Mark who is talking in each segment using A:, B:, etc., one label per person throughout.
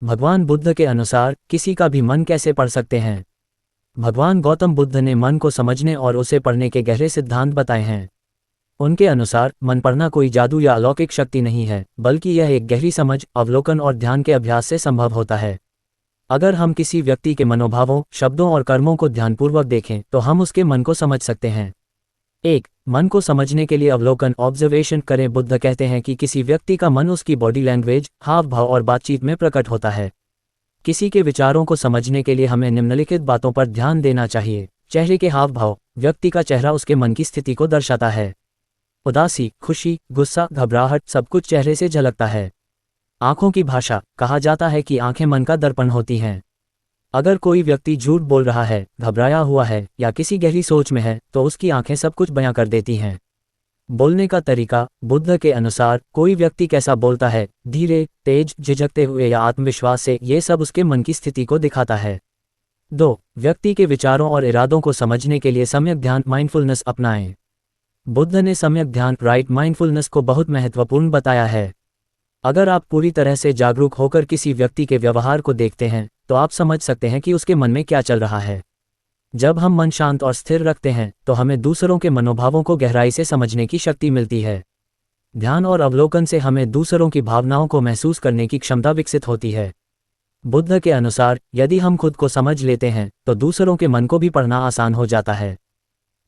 A: भगवान बुद्ध के अनुसार किसी का भी मन कैसे पढ़ सकते हैं? भगवान गौतम बुद्ध ने मन को समझने और उसे पढ़ने के गहरे सिद्धांत बताए हैं। उनके अनुसार मन पढ़ना कोई जादू या अलौकिक शक्ति नहीं है, बल्कि यह एक गहरी समझ, अवलोकन और ध्यान के अभ्यास से संभव होता है। अगर हम किसी व्यक्ति के मनोभावों, शब्दों और कर्मों को ध्यानपूर्वक देखें तो हम उसके मन को समझ सकते हैं। 1. मन को समझने के लिए अवलोकन ऑब्जर्वेशन करें। बुद्ध कहते हैं कि किसी व्यक्ति का मन उसकी बॉडी लैंग्वेज, हाव भाव और बातचीत में प्रकट होता है। किसी के विचारों को समझने के लिए हमें निम्नलिखित बातों पर ध्यान देना चाहिए। चेहरे के हाव भाव। व्यक्ति का चेहरा उसके मन की स्थिति को दर्शाता है। उदासी, खुशी, गुस्सा, घबराहट, सब कुछ चेहरे से झलकता है। आंखों की भाषा। कहा जाता है कि आंखें मन का दर्पण होती हैं। अगर कोई व्यक्ति झूठ बोल रहा है, घबराया हुआ है या किसी गहरी सोच में है तो उसकी आंखें सब कुछ बयां कर देती हैं। बोलने का तरीका। बुद्ध के अनुसार कोई व्यक्ति कैसा बोलता है, धीरे, तेज, झिझकते हुए या आत्मविश्वास से, ये सब उसके मन की स्थिति को दिखाता है। 2. व्यक्ति के विचारों और इरादों को समझने के लिए सम्यक ध्यान माइंडफुलनेस अपनाएं। बुद्ध ने सम्यक ध्यान राइट माइंडफुलनेस को बहुत महत्वपूर्ण बताया है। अगर आप पूरी तरह से जागरूक होकर किसी व्यक्ति के व्यवहार को देखते हैं तो आप समझ सकते हैं कि उसके मन में क्या चल रहा है। जब हम मन शांत और स्थिर रखते हैं तो हमें दूसरों के मनोभावों को गहराई से समझने की शक्ति मिलती है। ध्यान और अवलोकन से हमें दूसरों की भावनाओं को महसूस करने की क्षमता विकसित होती है। बुद्ध के अनुसार यदि हम खुद को समझ लेते हैं तो दूसरों के मन को भी पढ़ना आसान हो जाता है।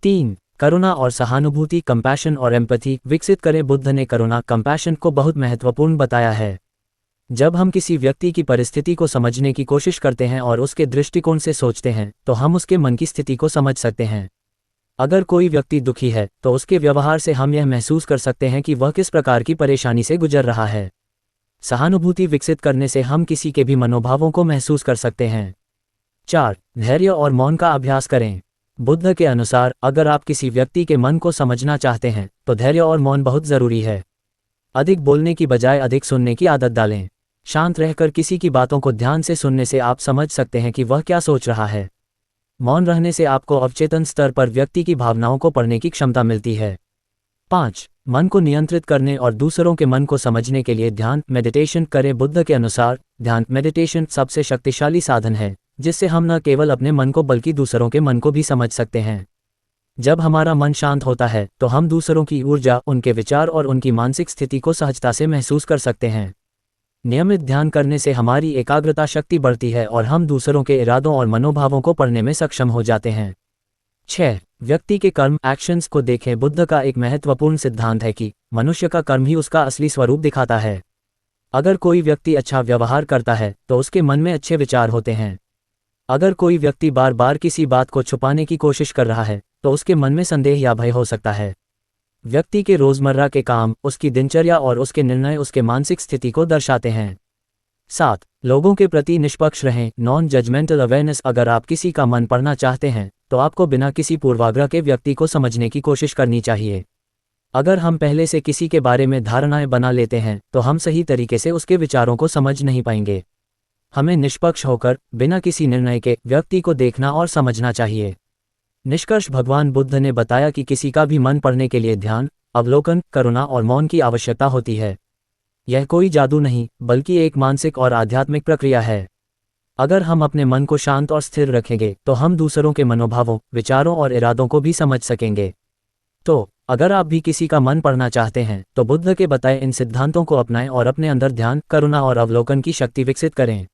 A: 3. करुणा और सहानुभूति कंपैशन और एम्पैथी विकसित करें। बुद्ध ने करुणा कंपैशन को बहुत महत्वपूर्ण बताया है। जब हम किसी व्यक्ति की परिस्थिति को समझने की कोशिश करते हैं और उसके दृष्टिकोण से सोचते हैं तो हम उसके मन की स्थिति को समझ सकते हैं। अगर कोई व्यक्ति दुखी है तो उसके व्यवहार से हम यह महसूस कर सकते हैं कि वह किस प्रकार की परेशानी से गुजर रहा है। सहानुभूति विकसित करने से हम किसी के भी मनोभावों को महसूस कर सकते हैं। 4. धैर्य और मौन का अभ्यास करें। बुद्ध के अनुसार अगर आप किसी व्यक्ति के मन को समझना चाहते हैं तो धैर्य और मौन बहुत ज़रूरी है। अधिक बोलने की बजाय अधिक सुनने की आदत डालें। शांत रहकर किसी की बातों को ध्यान से सुनने से आप समझ सकते हैं कि वह क्या सोच रहा है। मौन रहने से आपको अवचेतन स्तर पर व्यक्ति की भावनाओं को पढ़ने की क्षमता मिलती है। 5. मन को नियंत्रित करने और दूसरों के मन को समझने के लिए ध्यान मेडिटेशन करें। बुद्ध के अनुसार ध्यान मेडिटेशन सबसे शक्तिशाली साधन है जिससे हम न केवल अपने मन को बल्कि दूसरों के मन को भी समझ सकते हैं। जब हमारा मन शांत होता है तो हम दूसरों की ऊर्जा, उनके विचार और उनकी मानसिक स्थिति को सहजता से महसूस कर सकते हैं। नियमित ध्यान करने से हमारी एकाग्रता शक्ति बढ़ती है और हम दूसरों के इरादों और मनोभावों को पढ़ने में सक्षम हो जाते हैं। 6. व्यक्ति के कर्म एक्शंस को देखें। बुद्ध का एक महत्वपूर्ण सिद्धांत है कि मनुष्य का कर्म ही उसका असली स्वरूप दिखाता है। अगर कोई व्यक्ति अच्छा व्यवहार करता है तो उसके मन में अच्छे विचार होते हैं। अगर कोई व्यक्ति बार बार किसी बात को छुपाने की कोशिश कर रहा है तो उसके मन में संदेह या भय हो सकता है। व्यक्ति के रोजमर्रा के काम, उसकी दिनचर्या और उसके निर्णय उसके मानसिक स्थिति को दर्शाते हैं। 7. लोगों के प्रति निष्पक्ष रहें नॉन जजमेंटल अवेयरनेस। अगर आप किसी का मन पढ़ना चाहते हैं तो आपको बिना किसी पूर्वाग्रह के व्यक्ति को समझने की कोशिश करनी चाहिए। अगर हम पहले से किसी के बारे में धारणाएं बना लेते हैं तो हम सही तरीके से उसके विचारों को समझ नहीं पाएंगे। हमें निष्पक्ष होकर बिना किसी निर्णय के व्यक्ति को देखना और समझना चाहिए। निष्कर्ष। भगवान बुद्ध ने बताया कि किसी का भी मन पढ़ने के लिए ध्यान, अवलोकन, करुणा और मौन की आवश्यकता होती है। यह कोई जादू नहीं बल्कि एक मानसिक और आध्यात्मिक प्रक्रिया है। अगर हम अपने मन को शांत और स्थिर रखेंगे तो हम दूसरों के मनोभावों, विचारों और इरादों को भी समझ सकेंगे। तो अगर आप भी किसी का मन पढ़ना चाहते हैं तो बुद्ध के बताए इन सिद्धांतों को अपनाएं और अपने अंदर ध्यान, करुणा और अवलोकन की शक्ति विकसित करें।